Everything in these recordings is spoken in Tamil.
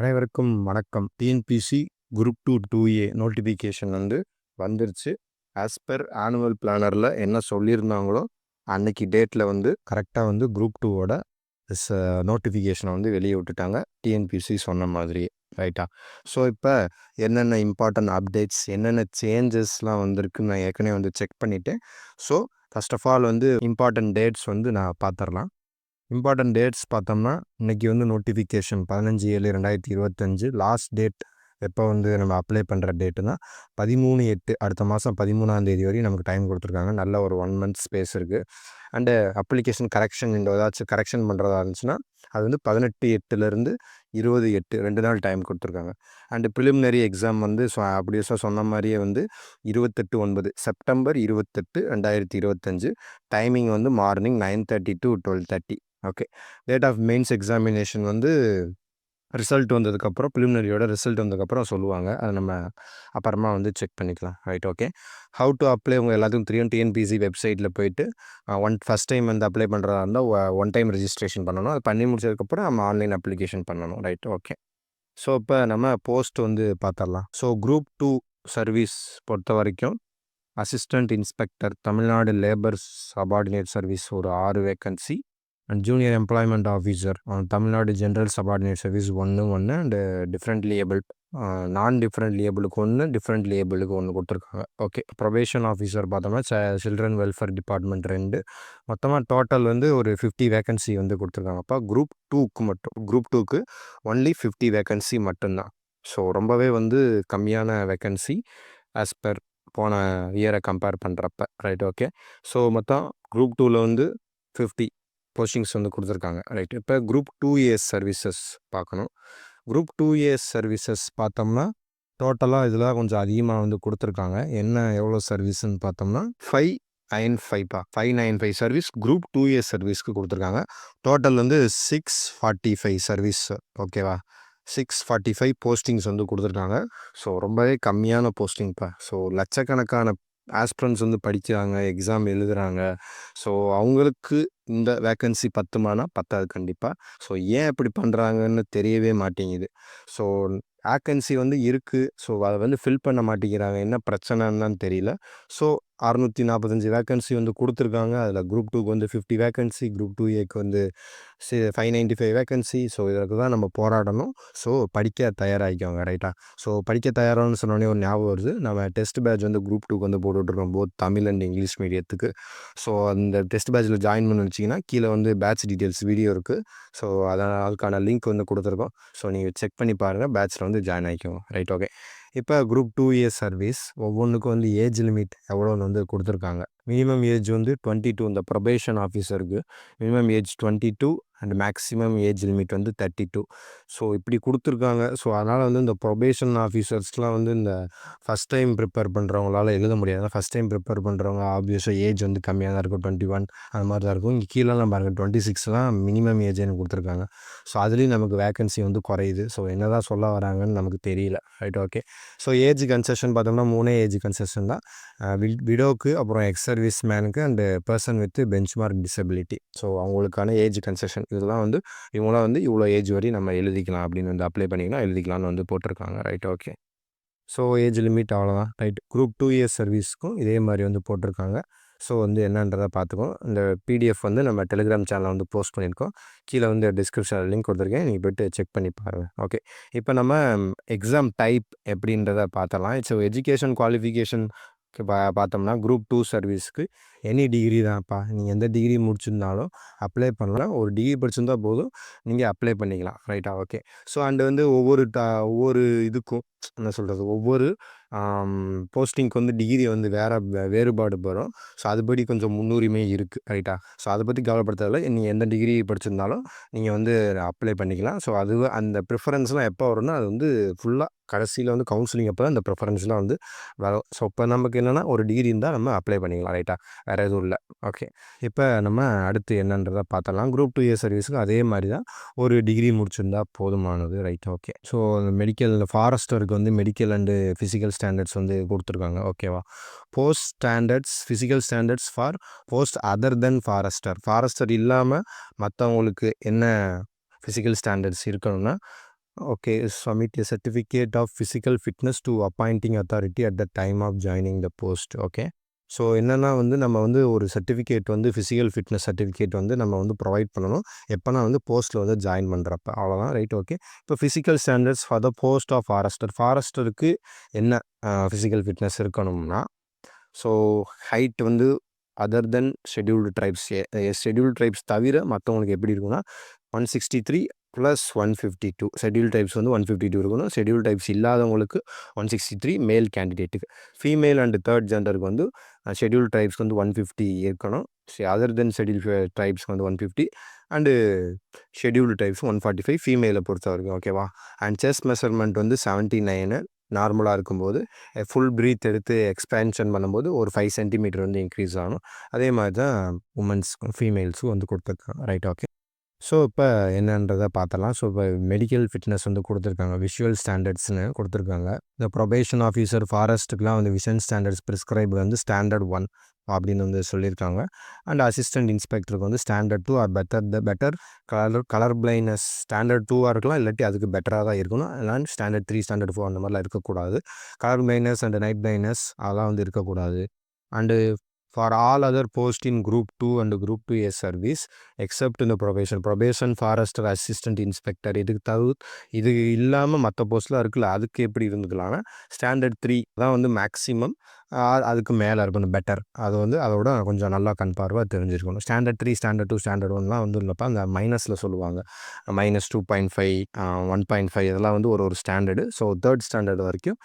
அனைவருக்கும் வணக்கம். டிஎன்பிசி குரூப் 2 2A நோட்டிஃபிகேஷன் வந்துருச்சு. ஆஸ் பெர் ஆனுவல் பிளானரில் என்ன சொல்லியிருந்தாங்களோ அன்னைக்கு டேட்டில் கரெக்டாக குரூப் 2ஓட நோட்டிஃபிகேஷனை வெளியே விட்டுட்டாங்க. டிஎன்பிசி சொன்ன மாதிரியே ரைட்டா. ஸோ இப்போ என்னென்ன இம்பார்ட்டன்ட் அப்டேட்ஸ், என்னென்ன சேஞ்சஸ்லாம் வந்திருக்குன்னு நான் ஏற்கனவே செக் பண்ணிவிட்டேன். So first of all important dates நான் பார்த்துடலாம். இம்பார்ட்டன்ட் டேட்ஸ் பார்த்தோம்னா இன்றைக்கி நோட்டிஃபிகேஷன் 15/7/2025 லாஸ்ட் டேட். எப்போ நம்ம அப்ளை பண்ணுற டேட்டுனா 13/8 அடுத்த மாதம் 13ஆம் தேதி வரையும் நமக்கு டைம் கொடுத்துருக்காங்க. நல்ல ஒரு 1 மந்த் ஸ்பேஸ் இருக்குது. அண்டு அப்ளிகேஷன் கரெக்ஷன் ஏதாச்சும் கரெக்ஷன் பண்ணுறதா இருந்துச்சுன்னா அது 18/8 20/8 2 நாள் டைம் கொடுத்துருக்காங்க. அண்டு ப்ரிலிமினரி எக்ஸாம் அப்படியே சொன்ன மாதிரியே 28/9 September 28 2025 timing morning 9:30 to 12:30. Okay. Date of mains examination result வந்ததுக்கப்புறம் ப்ரிலிமினரியோட ரிசல்ட் வந்ததுக்கப்புறம் சொல்லுவாங்க. அதை நம்ம அப்புறமா செக் பண்ணிக்கலாம். Right. Okay. How to apply உங்கள் எல்லாத்துக்கும் தெரியும். டிஎன்பிசி வெப்சைட்டில் போயிட்டு ஃபஸ்ட் டைம் அப்ளை பண்ணுறதா இருந்தால் 1 டைம் ரெஜிஸ்ட்ரேஷன் பண்ணணும். அது பண்ணி முடிச்சதுக்கப்புறம் நம்ம ஆன்லைன் அப்ளிகேஷன் பண்ணணும். ரைட். ஓகே. ஸோ இப்போ நம்ம போஸ்ட் பார்த்துடலாம். ஸோ குரூப் 2 சர்வீஸ் பொறுத்த வரைக்கும் assistant inspector Tamil Nadu labour subordinate service ஒரு 6 vacancy. And junior employment officer Tamil Nadu general subordinate service 1 and differently abled நான் டிஃப்ரெண்ட்லி ஏபிளுக்கு 1 டிஃப்ரெண்ட்லி ஏபிளுக்கு 1 கொடுத்துருக்காங்க. ஓகே. ப்ரொபேஷன் ஆஃபீஸர் பார்த்தோம்னா சில்ட்ரன் வெல்ஃபேர் டிபார்ட்மெண்ட் 2. மொத்தமாக டோட்டல் ஒரு 50 வேக்கன்சி கொடுத்துருக்காங்க. அப்போ குரூப் 2க்கு மட்டும் குரூப் 2க்கு ஒன்லி 50 வேக்கன்சி மட்டும்தான். ஸோ ரொம்பவே கம்மியான வேக்கன்சி ஆஸ் பெர் போன இயரை கம்பேர் பண்ணுறப்ப. ரைட். ஓகே. ஸோ மொத்தம் குரூப் 2ல் 50 போஸ்டிங்ஸ் கொடுத்துருக்காங்க. ரைட். இப்போ குரூப் 2A சர்வீசஸ் பார்க்கணும். குரூப் 2A சர்வீசஸ் பார்த்தோம்னா டோட்டலாக இதில் கொஞ்சம் அதிகமாக கொடுத்துருக்காங்க. என்ன எவ்வளோ சர்வீஸ்ன்னு பார்த்தோம்னா 595 சர்வீஸ் குரூப் 2A சர்வீஸ்க்கு கொடுத்துருக்காங்க. Total 645 service. ஓகேவா. 645 போஸ்டிங்ஸ் கொடுத்துருக்காங்க. ஸோ ரொம்பவே கம்மியான போஸ்டிங்ப்பா. ஸோ லட்சக்கணக்கான ஆஸ்பிரண்ட்ஸ் படிக்கிறாங்க, எக்ஸாம் எழுதுகிறாங்க. ஸோ அவங்களுக்கு இந்த வேக்கன்சி பத்துமானா பத்தாது கண்டிப்பாக. ஸோ ஏன் இப்படி பண்ணுறாங்கன்னு தெரியவே மாட்டேங்குது. ஸோ வேக்கன்சி இருக்குது. ஸோ அதை ஃபில் பண்ண மாட்டேங்கிறாங்க. என்ன பிரச்சனைன்னு தெரியல. ஸோ 645 வேக்கன்சி கொடுத்துருக்காங்க. அதில் குரூப் 2க்கு 50 வேக்கன்சி, குரூப் 2Aக்கு 595 வேக்கன்சி. ஸோ இதற்கு தான் நம்ம போராடணும். ஸோ படிக்க தயாராகிக்கோங்க. ரைட்டா. ஸோ படிக்க தயாராகனு சொன்னோடனே ஒரு ஞாபகம் வருது. நம்ம டெஸ்ட் பேட்ச் குரூப் 2க்கு போட்டுட்ருக்கோம், போத் தமிழ் அண்ட் இங்கிலீஷ் மீடியத்துக்கு. ஸோ அந்த டெஸ்ட் பேட்சில் ஜாயின் பண்ண வச்சிங்கன்னா கீழே பேட்ச் டீட்டெயில்ஸ் வீடியோ இருக்குது. ஸோ அதுக்கான லிங்க் கொடுத்துருக்கோம். ஸோ நீங்கள் செக் பண்ணி பாருங்கள், பேட்சில் ஜாயின் ஆகிக்கோங்க. ரைட். ஓகே. இப்போ குரூப் 2A சர்வீஸ் ஒவ்வொன்றுக்கும் ஏஜ் லிமிட் எவ்வளோன்னு கொடுத்துருக்காங்க. Minimum age 22. இந்த ப்ரொபேஷன் ஆஃபீஸருக்கு minimum age 22 and maximum age limit 32. So இப்படி கொடுத்துருக்காங்க. ஸோ அதனால் இந்த ப்ரொபேஷன் ஆஃபீஸர்ஸ்லாம் இந்த ஃபஸ்ட் டைம் ப்ரிப்பேர் பண்ணுறவங்களால எழுத முடியாது. ஃபஸ்ட் டைம் ப்ரிப்பேர் பண்ணுறவங்க ஆப்வியஸாக ஏஜ் கம்மியாக தான் இருக்கும். 21 அது மாதிரி தான் இருக்கும். இங்கே கீழெல்லாம் பாருங்கள் 26 மினிமம் ஏஜ்னு கொடுத்துருக்காங்க. ஸோ அதுலேயும் நமக்கு வேக்கன்சி குறையுது. ஸோ என்ன தான் சொல்ல வராங்கன்னு நமக்கு தெரியல. Right. Okay. So age concession பார்த்தோம்னா 3 ஏஜ் கன்செஷன் தான். விடோக்கு, அப்புறம் எக்ஸ் சர்வீஸ் மேனுக்கு, and person with benchmark disability. So அவங்களுக்கான ஏஜ் கன்செஷன் இதெல்லாம் இவங்களாம் இவ்வளோ ஏஜ் வரையும் நம்ம எழுதிக்கலாம் அப்படின்னு அப்ளை பண்ணிக்கலாம், எழுதிக்கலாம்னு போட்டிருக்காங்க. Right. Okay. So age limit அவ்வளோதான். ரைட். குரூப் 2A சர்வீஸ்க்கும் இதே மாதிரி போட்டிருக்காங்க. ஸோ என்னன்றதை பார்த்துக்கோம். இந்த பிடிஎஃப் நம்ம டெலிகிராம் சேனலில் போஸ்ட் பண்ணியிருக்கோம். கீழே டிஸ்கிரிப்ஷனில் லிங்க் கொடுத்துருக்கேன், நீங்கள் போய்ட்டு செக் பண்ணி பாருங்கள். ஓகே. இப்போ நம்ம எக்ஸாம் டைப் எப்படின்றத பார்த்தலாம். ஸோ எஜுகேஷன் குவாலிஃபிகேஷன் பார்த்தோம்னா குரூப் 2 சர்வீஸ்க்கு எனி டிகிரி தான்ப்பா. நீங்கள் எந்த டிகிரி முடிச்சிருந்தாலும் அப்ளை பண்ணலாம். ஒரு டிகிரி படிச்சிருந்தா போதும், நீங்கள் அப்ளை பண்ணிக்கலாம். ரைட்டா. ஓகே. ஸோ அண்டு ஒவ்வொரு இதுக்கும் என்ன சொல்கிறது, ஒவ்வொரு போஸ்டிங்க்கு டிகிரி வேறுபாடு வரும். ஸோ அதுபடி கொஞ்சம் முன்னுரிமை இருக்குது. ரைட்டா. ஸோ அதை பற்றி கவலைப்படுத்ததில்லை. நீங்கள் எந்த டிகிரி படிச்சிருந்தாலும் நீங்கள் அப்ளை பண்ணிக்கலாம். ஸோ அந்த ப்ரிஃபரன்ஸ்லாம் எப்போ வரும்னா அது ஃபுல்லாக கடைசியில் கவுன்சிலிங் அப்போ தான் அந்த ப்ரிஃபரன்ஸ்லாம் வரும். ஸோ இப்போ நமக்கு என்னென்னா ஒரு டிகிரி இருந்தால் நம்ம அப்ளை பண்ணிக்கலாம். ரைட்டா. வேறு எதுவும் இல்லை. ஓகே. இப்போ நம்ம அடுத்து என்னன்றதை பார்த்தலாம். குரூப் 2A சர்வீஸுக்கு அதே மாதிரி தான், ஒரு டிகிரி முடிச்சிருந்தா போதுமானது. ரைட். ஓகே. ஸோ மெடிக்கல் ஃபாரஸ்டருக்கு மெடிக்கல் அண்டு ஃபிசிக்கல் ஸ்டாண்டர்ட்ஸ் கொடுத்துருக்காங்க. ஓகேவா. Post standards, physical standards for post other than forester இல்லாமல் மற்றவங்களுக்கு என்ன ஃபிசிக்கல் ஸ்டாண்டர்ட்ஸ் இருக்கணும்னா okay. Submit a certificate of physical fitness to appointing authority at the time of joining the post. Okay. So என்னன்னா வந்து நம்ம வந்து ஒரு சர்டிஃபிகேட் வந்து ஃபிசிக்கல் ஃபிட்னஸ் சர்டிஃபிகேட் வந்து நம்ம வந்து ப்ரொவைட் பண்ணணும். எப்போனா வந்து போஸ்ட்டில் வந்து ஜாயின் பண்ணுறப்ப. அவ்வளோதான். ரைட். ஓகே. இப்போ physical standards for the post of forester. ஃபாரஸ்டருக்கு என்ன ஃபிசிக்கல் ஃபிட்னஸ் இருக்கணும்னா, ஸோ ஹைட் வந்து other than scheduled tribes scheduled tribes தவிர மற்றவங்களுக்கு எப்படி இருக்குன்னா 163 + 152. ஷெட்யூல் டைப்ஸ் வந்து 152 இருக்கணும். ஷெட்யூல் டைப்ஸ் இல்லாதவங்களுக்கு 163 மேல் கேண்டிடேட்டுக்கு. ஃபீமேல் அண்ட் தேர்ட் ஜெண்டருக்கு வந்து ஷெட்யூல் ட்ரைப்ஸ்க்கு வந்து 150 இருக்கணும். அதர் தென் ஷெட்யூல் ட்ரைப்ஸ்க்கு வந்து 150 அண்டு ஷெட்யூல்டு டைப்ஸ் 145 ஃபீமேலை பொறுத்த வரைக்கும். ஓகேவா. அண்ட் செஸ்ட் மெஷர்மெண்ட் வந்து 79 நார்மலாக இருக்கும்போது ஃபுல் ப்ரீத் எடுத்து எக்ஸ்பேன்ஷன் பண்ணும்போது ஒரு 5 சென்டிமீட்டர் வந்து இன்க்ரீஸ் ஆகணும். அதே மாதிரி தான் உமன்ஸ்க்கும் ஃபீமேல்ஸும் வந்து கொடுத்துருக்காங்க. ரைட். ஓகே. ஸோ இப்போ என்னன்றதை பார்த்தலாம். ஸோ இப்போ மெடிக்கல் ஃபிட்னஸ் வந்து கொடுத்துருக்காங்க. விஷுவல் ஸ்டாண்டர்ட்ஸ்னு கொடுத்துருக்காங்க. இந்த ப்ரொபேஷன் ஆஃபீஸர் ஃபாரஸ்ட்டுக்குலாம் வந்து விஷன் ஸ்டாண்டர்ட்ஸ் ப்ரிஸ்கிரைப் வந்து ஸ்டாண்டர்ட் 1 அப்படின்னு வந்து சொல்லியிருக்காங்க. அண்ட் அசிஸ்டன்ட் இன்ஸ்பெக்டருக்கு வந்து standard 2 or better colour blindness standard 2ஆக இருக்கலாம், இல்லாட்டி அதுக்கு பெட்டராக தான் இருக்கணும். அண்ட் ஸ்டாண்டர்ட் 3 ஸ்டாண்டர்ட் 4 அந்த மாதிரிலாம் இருக்கக்கூடாது. Colour blindness and night blindness அதெல்லாம் வந்து இருக்கக்கூடாது. And for all other post in group 2 and group 2A service accept இந்த ப்ரொபேஷன் ஃபாரஸ்டர் அசிஸ்டன்ட் இன்ஸ்பெக்டர் இது இல்லாமல் மற்ற போஸ்ட்லாம் இருக்குல்ல, அதுக்கு எப்படி இருந்துக்கலாம்னா ஸ்டாண்டர்ட் 3 தான் வந்து மேக்ஸிமம். அதுக்கு மேலே இருக்கணும் பெட்டர். அது வந்து அதோட கொஞ்சம் நல்லா கண்பார்வாக தெரிஞ்சிருக்கணும். ஸ்டாண்டர்ட் 3 ஸ்டாண்டர்ட் 2 ஸ்டாண்டர்ட் 1லாம் வந்து இல்லைப்பா அந்த மைனஸில் சொல்லுவாங்க. -2.5 1.5 இதெல்லாம் வந்து ஒரு ஸ்டாண்டர்டு. ஸோ தேர்ட் ஸ்டாண்டர்ட் வரைக்கும்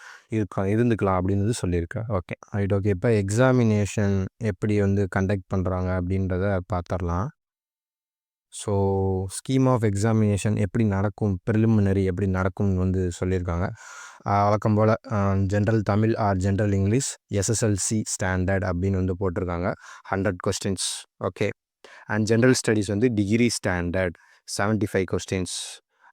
இருந்துக்கலாம் அப்படின்னு சொல்லியிருக்கேன். ஓகே. ரைட். ஓகே. இப்போ எக்ஸாமினேஷன் எப்படி வந்து கண்டக்ட் பண்ணுறாங்க அப்படின்றத பார்த்துடலாம். ஸோ ஸ்கீம் ஆஃப் எக்ஸாமினேஷன் எப்படி நடக்கும், ப்ரிலிமினரி எப்படி நடக்கும்னு வந்து சொல்லியிருக்காங்க. வழக்கம் போல் general Tamil or general English SSLC standard அப்படின்னு வந்து போட்டிருக்காங்க. 100 questions. Okay. And general studies வந்து degree standard 75 questions.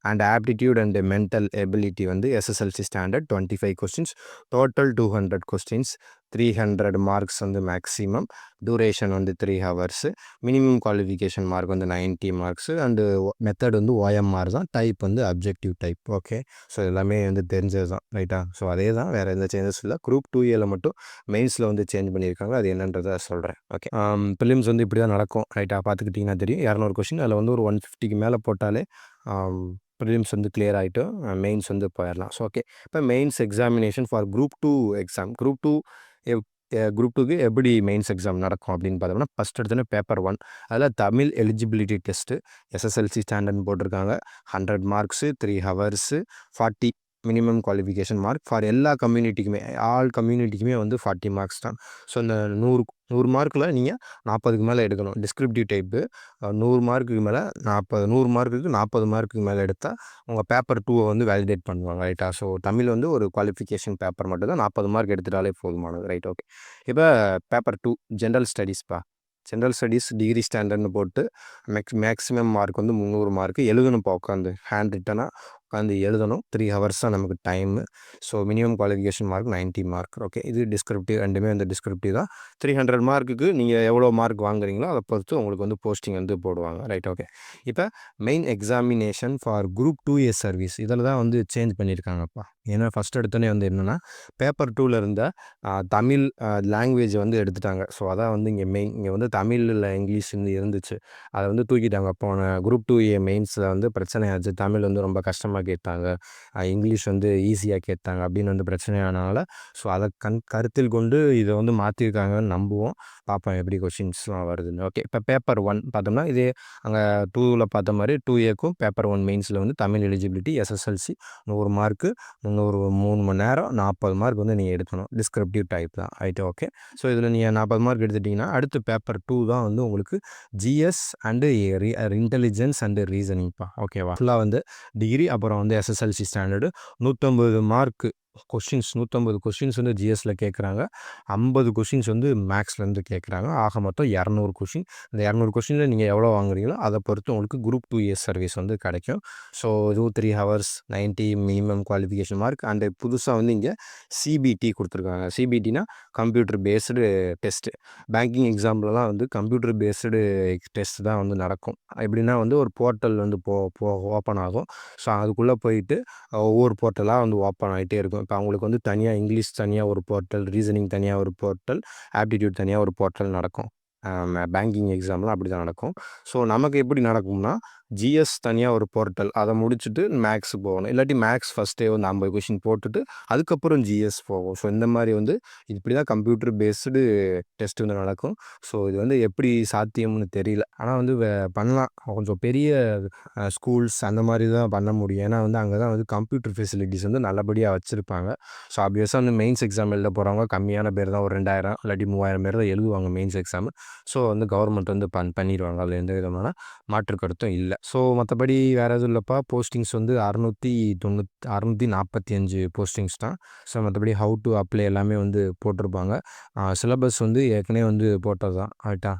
And aptitude and mental ability வந்து SSLC standard 25 questions. Total 200 questions. 300 marks வந்து மேக்ஸிமம். டூரேஷன் வந்து 3 ஹவர்ஸு. மினிமம் குவாலிஃபிகேஷன் மார்க் வந்து 90 மார்க்ஸு. அண்டு மெத்தட் வந்து OMR தான். டைப் வந்து அப்ஜெக்டிவ் டைப். ஓகே. ஸோ எல்லாமே வந்து தெரிஞ்சது தான். ரைட்டா. ஸோ அதே தான், வேறு எந்த சேஞ்சஸ் இல்லை. குரூப் 2Aல மட்டும் மெயின்ஸில் வந்து சேஞ்ச் பண்ணியிருக்காங்க. அது என்னன்றதை சொல்கிறேன். ஓகே. ப்ரிலிம்ஸ் வந்து இப்படி தான் நடக்கும். ரைட்டாக பார்த்துக்கிட்டிங்கன்னா தெரியும். 200 கொஸ்டின் அதில் வந்து ஒரு 150க்கு மேலே போட்டாலே ப்ரிலிம்ஸ் வந்து கிளியர் ஆகிட்டு மெயின்ஸ் வந்து போயிடலாம். So okay. இப்போ mains examination for group 2 exam. Group 2க்கு எப்படி மெயின்ஸ் எக்ஸாம் நடக்கும் அப்படின்னு பார்த்தோம்னா, ஃபஸ்ட் எடுத்தோன்னே பேப்பர் 1 அதில் தமிழ் எலிஜிபிலிட்டி டெஸ்ட்டு எஸ்எஸ்எல்சி ஸ்டாண்டர்ட்னு போட்டிருக்காங்க. 100 marks, 3 hours, 40 minimum qualification mark for எல்லா கம்யூனிட்டிக்குமே, ஆல் கம்யூனிட்டிக்குமே வந்து 40 மார்க்ஸ் தான். ஸோ இந்த 100 மார்க்கில் நீங்கள் 40க்கு மேலே எடுக்கணும். டிஸ்கிரிப்டிவ் டைப்பு 100 மார்க்குக்கு மேலே 100 மார்க்குக்கு 40 மார்க்குக்கு மேலே எடுத்தால் உங்கள் பேப்பர் 2 வந்து வேலிடேட் பண்ணுவாங்க. ரைட்டா. ஸோ தமிழ் வந்து ஒரு குவாலிஃபிகேஷன் பேப்பர் மட்டும் தான். 40 மார்க் எடுத்துட்டாலே போதுமானது. ரைட். ஓகே. இப்போ பேப்பர் 2 ஜென்ரல் ஸ்டடீஸ்ப்பா. ஜென்ரல் ஸ்டடீஸ் டிகிரி ஸ்டாண்டர்ட்னு போட்டு மேக்ஸிமம் மார்க் வந்து 300 மார்க்கு எழுதணும்ப்பா. உட்காந்து ஹேண்ட் ரிட்டனாக உட்காந்து எழுதணும். 3 ஹவர்ஸ் தான் நமக்கு time. So minimum qualification mark 90 mark. Okay. இது டிஸ்கிரிப்டிவ், ரெண்டுமே வந்து டிஸ்கிரிப்டிவ் தான். 300 மார்க்குக்கு நீங்கள் எவ்வளோ மார்க் வாங்குறீங்களோ அதை பொறுத்து உங்களுக்கு வந்து போஸ்டிங் வந்து போடுவாங்க. ரைட். ஓகே. இப்போ main examination for group 2A service இதில் தான் வந்து சேஞ்ச் பண்ணியிருக்காங்கப்பா. ஏன்னா ஃபஸ்ட் எடுத்தோன்னே வந்து என்னென்னா பேப்பர் 2வில் இருந்த தமிழ் லாங்குவேஜ் வந்து எடுத்துட்டாங்க. ஸோ அதான் வந்து இங்கே வந்து தமிழ் இல்லை இங்கிலீஷ் இருந்துச்சு. அதை வந்து தூக்கிட்டாங்க. போன குரூப் 2A மெயின்ஸில் வந்து பிரச்சனையாச்சு. தமிழ் வந்து ரொம்ப கஷ்டமாக கேட்டாங்க, இங்கிலீஷ் வந்து ஈஸியாக கேட்டாங்க அப்படின்னு வந்து பிரச்சனையானனால ஸோ அதை கருத்தில் கொண்டு இதை வந்து மாற்றிருக்காங்கன்னு நம்புவோம். பார்ப்போம் எப்படி கொஷின்ஸ்லாம் வருதுன்னு. ஓகே. இப்போ பேப்பர் 1 பார்த்தோம்னா இதே அங்கே 2வில் பார்த்த மாதிரி 2Aக்கும் பேப்பர் 1 மெயின்ஸில் வந்து தமிழ் எலிஜிபிலிட்டி எஸ்எஸ்எல்சி 100 மார்க்கு 3 மணி நேரம் 40 மார்க் வந்து நீங்கள் எடுக்கணும். டிஸ்கிரிப்டிவ் டைப் தான். ரைட்டு. ஓகே. ஸோ இதில் நீங்கள் 40 மார்க் எடுத்துட்டிங்கன்னா அடுத்து பேப்பர் 2 தான் வந்து உங்களுக்கு ஜிஎஸ் அண்டு இன்டெலிஜென்ஸ் அண்டு ரீசனிங்ப்பா. ஓகேவா. ஃபுல்லாக வந்து டிகிரி அப்புறம் வந்து SSLC standard 150 mark questions 150 questions வந்து ஜிஎஸ்ல கேட்குறாங்க. 50 கொஸ்டின்ஸ் வந்து மேக்ஸ்லேருந்து கேட்குறாங்க. ஆக மொத்தம் 200 கொஸ்டின். இந்த 200 கொஸ்டினில் நீங்கள் எவ்வளோ வாங்குறீங்களோ அதை பொறுத்து உங்களுக்கு குரூப் 2A சர்வீஸ் வந்து கிடைக்கும். ஸோ இதுவும் 3 hours 90 minimum qualification mark. And புதுசாக வந்து இங்கே சிபிடி கொடுத்துருக்காங்க. சிபிடினா கம்ப்யூட்டர் பேஸ்டு டெஸ்ட்டு. பேங்கிங் எக்ஸாம்லலாம் வந்து கம்ப்யூட்டர் பேஸ்டு டெஸ்ட் தான் வந்து நடக்கும். எப்படின்னா வந்து ஒரு போர்ட்டல் வந்து ஓப்பன் ஆகும். ஸோ அதுக்குள்ளே போயிட்டு ஒவ்வொரு போர்ட்டலாக வந்து ஓப்பன் ஆகிட்டே இருக்கும். இப்போ அவங்களுக்கு வந்து தனியாக இங்கிலீஷ் தனியாக ஒரு போர்ட்டல், ரீசனிங் தனியாக ஒரு போர்ட்டல், ஆப்டிடியூட் தனியாக ஒரு போர்ட்டல் நடக்கும். பேங்கிங் எக்ஸாம்லாம் அப்படி தான் நடக்கும். ஸோ நமக்கு எப்படி நடக்கும்னா ஜிஎஸ் தனியாக ஒரு போர்ட்டல், அதை முடிச்சுட்டு மேக்ஸ் போகணும். இல்லாட்டி மேக்ஸ் ஃபஸ்ட்டே வந்து 50 கொஷின் போட்டுட்டு அதுக்கப்புறம் ஜிஎஸ் போகும். ஸோ இந்த மாதிரி வந்து இப்படி தான் கம்ப்யூட்டர் பேஸ்டு டெஸ்ட் வந்து நடக்கும். ஸோ இது வந்து எப்படி சாத்தியம்னு தெரியல. ஆனால் வந்து பண்ணலாம். கொஞ்சம் பெரிய ஸ்கூல்ஸ் அந்த மாதிரி தான் பண்ண முடியும். ஏன்னா வந்து அங்கே தான் வந்து கம்ப்யூட்டர் ஃபெசிலிட்டிஸ் வந்து நல்லபடியாக வச்சுருப்பாங்க. ஸோ ஆப்வியஸாக வந்து மெயின்ஸ் எக்ஸாம் எழுத போகிறவங்க கம்மியான பேர் தான், ஒரு 2000 இல்லாட்டி 3000 பேர் தான் எழுதுவாங்க மெயின்ஸ் எக்ஸாம். ஸோ வந்து கவர்மெண்ட் வந்து பண்ணிடுவாங்க. அதில் எந்த விதமான மாற்று கருத்தும் இல்லை. ஸோ மற்றபடி வேறு எதுவும் இல்லைப்பா. போஸ்டிங்ஸ் வந்து 645 போஸ்டிங்ஸ் தான். ஸோ மற்றபடி ஹவு டு அப்ளை எல்லாமே வந்து போட்டிருப்பாங்க. சிலபஸ் வந்து ஏற்கனவே வந்து போட்டது தான் ரைட்டா.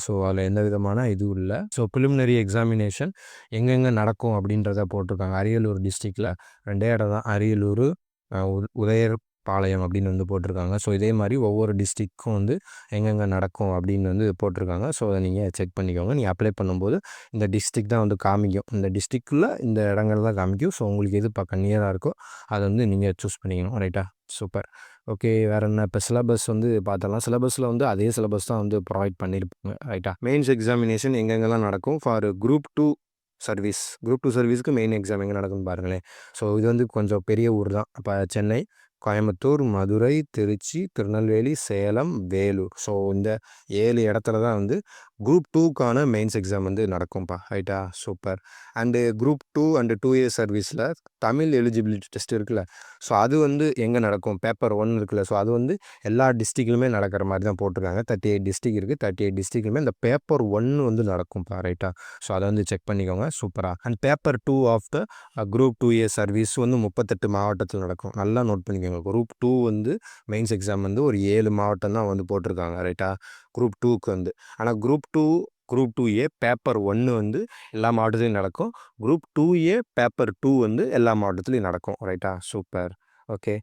ஸோ அதில் எந்த விதமான இதுவும் இல்லை. ஸோ ப்ரிலிமினரி எக்ஸாமினேஷன் எங்கெங்கே நடக்கும் அப்படின்றத போட்டிருக்காங்க. அரியலூர் டிஸ்ட்ரிக்டில் 2 இடம் தான், அரியலூர், உதயபாளையம் அப்படின்னு வந்து போட்டிருக்காங்க. ஸோ இதே மாதிரி ஒவ்வொரு டிஸ்ட்ரிக்கும் வந்து எங்கெங்கே நடக்கும் அப்படின்னு வந்து போட்டிருக்காங்க. ஸோ அதை நீங்கள் செக் பண்ணிக்கோங்க. நீங்கள் அப்ளை பண்ணும்போது இந்த டிஸ்ட்ரிக் தான் வந்து காமிக்கும். இந்த டிஸ்ட்ரிக்டில் இந்த இடங்கள் தான் காமிக்கும். ஸோ உங்களுக்கு எது பக்கம் நியராக இருக்கோ அதை வந்து நீங்கள் சூஸ் பண்ணிக்கணும் ரைட்டா. சூப்பர். ஓகே, வேறு என்ன? இப்போ சிலபஸ் வந்து பார்த்தலாம். சிலபஸில் வந்து அதே சிலபஸ் தான் வந்து ப்ரொவைட் பண்ணியிருப்பாங்க ரைட்டா. மெயின்ஸ் எக்ஸாமினேஷன் எங்கெங்கெல்லாம் நடக்கும் ஃபார் குரூப் 2 சர்வீஸ். குரூப் 2 சர்வீஸ்க்கு மெயின் எக்ஸாம் எங்கே நடக்கும்னு பாருங்களேன். ஸோ இது வந்து கொஞ்சம் பெரிய ஊர் தான். இப்போ சென்னை, கோயம்புத்தூர், மதுரை, திருச்சி, திருநெல்வேலி, சேலம், வேலூர். ஸோ இந்த 7 இடத்துல தான் வந்து குரூப் 2க்கான மெயின்ஸ் எக்ஸாம் வந்து நடக்கும்ப்பா ரைட்டா. Super. And group 2 and 2A சர்வீஸில் தமிழ் எலிஜிபிலிட்டி டெஸ்ட் இருக்குல்ல, ஸோ அது வந்து எங்கே நடக்கும்? பேப்பர் 1 இருக்குல்ல, ஸோ அது வந்து எல்லா டிஸ்ட்ரிக்ட்லுமே நடக்கிற மாதிரி தான் போட்டிருக்காங்க. 38 டிஸ்ட்ரிக்ட் இருக்குது. 38 டிஸ்ட்ரிக்ட்லுமே இந்த பேப்பர் 1 வந்து நடக்கும்ப்பா ரைட்டா. ஸோ அதை வந்து செக் பண்ணிக்கோங்க. சூப்பராக. And paper 2 of the group 2A service வந்து 38 மாவட்டத்தில் நடக்கும். நல்லா நோட் பண்ணிக்கோங்க. குரூப் 2 வந்து மெயின்ஸ் எக்ஸாம் வந்து ஒரு 7 மாவட்டம் தான் வந்து போட்டிருக்காங்க ரைட்டா, குரூப் 2க்கு வந்து. ஆனால் குரூப் 2A பேப்பர் 1 வந்து எல்லா மாவட்டத்துலையும் நடக்கும். குரூப் 2A பேப்பர் 2 வந்து எல்லா மாவட்டத்துலையும் நடக்கும் ரைட்டா. சூப்பர். ஓகே,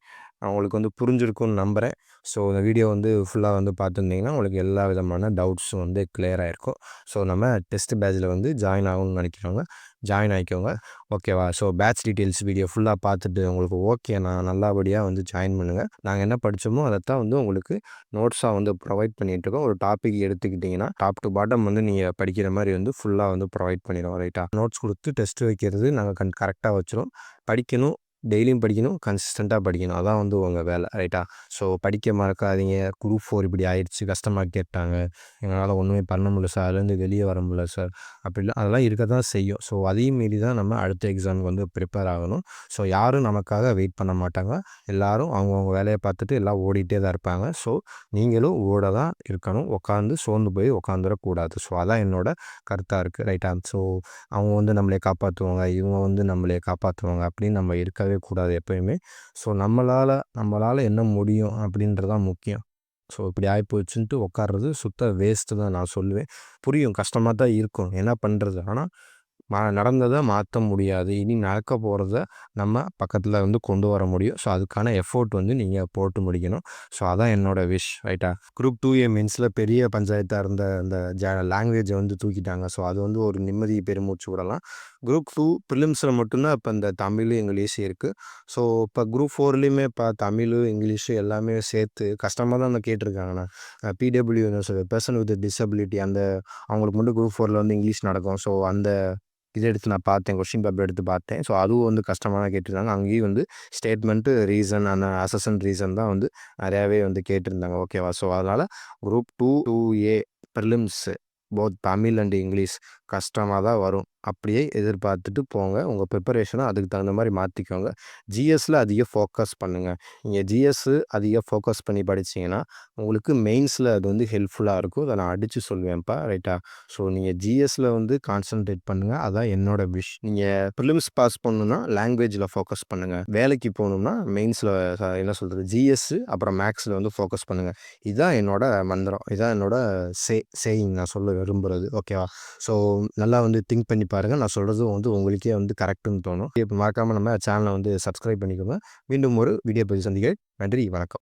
உங்களுக்கு வந்து புரிஞ்சிருக்கும்னு நம்புகிறேன். ஸோ இந்த வீடியோ வந்து ஃபுல்லாக வந்து பார்த்துருந்தீங்கன்னா உங்களுக்கு எல்லா விதமான டவுட்ஸும் வந்து கிளியர் ஆகிருக்கும். ஸோ நம்ம டெஸ்ட் பேட்சில் வந்து ஜாயின் ஆகணும்னு நினைக்கிறவங்க ஜாயின் ஆகிக்கோங்க ஓகேவா. ஸோ பேட்ச் டீட்டெயில்ஸ் வீடியோ ஃபுல்லாக பார்த்துட்டு உங்களுக்கு ஓகேண்ணா நல்லபடியாக வந்து ஜாயின் பண்ணுங்கள். நாங்கள் என்ன படித்தோமோ அதைத்தான் வந்து உங்களுக்கு நோட்ஸாக வந்து ப்ரொவைட் பண்ணிகிட்ருக்கோம். ஒரு டாபிக் எடுத்துக்கிட்டிங்கன்னா டாப் டு பாட்டம் வந்து நீங்கள் படிக்கிற மாதிரி வந்து ஃபுல்லாக வந்து ப்ரொவைட் பண்ணிடுவோம் ரைட்டா. நோட்ஸ் கொடுத்து டெஸ்ட் வைக்கிறது நாங்கள் கரெக்டாக வச்சிரும். படிக்கணும், டெய்லியும் படிக்கணும், கன்சிஸ்டண்ட்டாக படிக்கணும். அதான் வந்து உங்கள் வேலை ரைட்டா. ஸோ படிக்க மறக்காதீங்க. குரூப் 4 இப்படி ஆயிடுச்சு, கஷ்டமாக கேட்டாங்க, எங்களால் ஒன்றுமே பண்ண முடியல சார், அதுலேருந்து வெளியே வர முடியல சார், அப்படிலாம் அதெல்லாம் இருக்க தான் செய்யும். ஸோ அதையும் மீறி தான் நம்ம அடுத்த எக்ஸாமுக்கு வந்து ப்ரிப்பேர் ஆகணும். ஸோ யாரும் நமக்காக வெயிட் பண்ண மாட்டாங்க. எல்லோரும் அவங்கவுங்க வேலையை பார்த்துட்டு எல்லாம் ஓடிட்டே தான் இருப்பாங்க. ஸோ நீங்களும் ஓட தான் இருக்கணும். உட்காந்து சோர்ந்து போய் உட்காந்துடக்கூடாது. ஸோ அதான் என்னோட கருத்தாக இருக்குது ரைட்டா. ஸோ அவங்க வந்து நம்மளை காப்பாற்றுவாங்க, இவங்க வந்து நம்மளை காப்பாற்றுவாங்க அப்படின்னு நம்ம இருக்கவே கூடாது எப்பயுமே. ஸோ நம்மளால் என்ன முடியும் அப்படின்றதான் முக்கியம். ஸோ இப்படி ஆகிப்போச்சுன்ட்டு உட்கார்றது சுத்த வேஸ்ட்டு தான் நான் சொல்லுவேன். புரியும், கஷ்டமாக தான் இருக்கும், என்ன பண்ணுறது. ஆனால் நடந்ததை மாற்ற முடியாது. இனி நடக்க போகிறத நம்ம பக்கத்தில் வந்து கொண்டு வர முடியும். ஸோ அதுக்கான எஃபோர்ட் வந்து நீங்கள் போட்டு முடிக்கணும். ஸோ அதான் என்னோடய விஷ் ரைட்டா. குரூப் 2A மெயின்ஸில் பெரிய பஞ்சாயத்தாக இருந்த அந்த லாங்குவேஜை வந்து தூக்கிட்டாங்க. ஸோ அது வந்து ஒரு நிம்மதி பெருமூச்சு விடலாம். குரூப் 2 ப்ரிலிம்ஸில் மட்டும்தான் இப்போ இந்த தமிழ் இங்கிலீஷ் இருக்குது. ஸோ இப்போ குரூப் 4லேயுமே இப்போ தமிழ் இங்கிலீஷு எல்லாமே சேர்த்து கஷ்டமாக தான் கேட்டிருக்காங்கண்ணா. பிடபிள்யூ பர்சன் வித் டிசபிலிட்டி அந்த அவங்களுக்கு மட்டும் குரூப் 4ல் வந்து இங்கிலீஷ் நடக்கும். ஸோ அந்த இதை எடுத்து நான் பார்த்தேன், கொஸ்டின் பேப்பர் எடுத்து பார்த்தேன். ஸோ அதுவும் வந்து கஷ்டமாக தான் கேட்டிருந்தாங்க. அங்கேயும் வந்து ஸ்டேட்மெண்ட்டு, ரீசன், அந்த அசசன் ரீசன் தான் வந்து நிறையாவே வந்து கேட்டிருந்தாங்க ஓகேவா. ஸோ அதனால் group 2A prelims both Tamil and English கஷ்டமா தான் வரும். அப்படியே எதிர்பார்த்துட்டு போங்க. உங்க ப்ரிப்பரேஷன அதுக்கு தகுந்த மாரி மாத்திக்கோங்க. ஜிஎஸ்ல அதிக ஃபோக்கஸ் பண்ணுங்க. நீங்க ஜிஎஸ் அதிக ஃபோக்கஸ் பண்ணி படிச்சீங்கன்னா, உங்களுக்கு மெயின்ஸ்ல அது வந்து ஹெல்ப்ஃபுல்லா இருக்கும். அத நான் அடிச்சு சொல்லுவேன்ப்பா. ரைட்டா? ஸோ நீங்க ஜிஎஸ்ல வந்து கான்சன்ட்ரேட் பண்ணுங்க. அதான் என்னோட விஷ். நீங்க பிரிலிம்ஸ் பாஸ் பண்ணணும்னா லாங்குவேஜ்ல ஃபோக்கஸ் பண்ணுங்க. வேலைக்கு போணும்னா மெயின்ஸ்ல என்ன சொல்றது? ஜிஎஸ் அப்புறம் மேத்ஸ்ல வந்து ஃபோக்கஸ் பண்ணுங்க. இதான் என்னோட மந்திரம். இதான் என்னோட சேயிங் நான் சொல்ல விரும்புறது. ஓகேவா? ஸோ நல்லா வந்து திங்க் பண்ணி பாருங்க. நான் சொல்றதும் வந்து உங்களுக்கே வந்து கரெக்ட்டுன்னு தோணும். இப்ப மறக்காம நம்ம சேனல வந்து சப்ஸ்கிரைப் பண்ணிக்கோங்க. மீண்டும் ஒரு வீடியோ பதிவு சந்திக்கிறேன். நன்றி, வணக்கம்.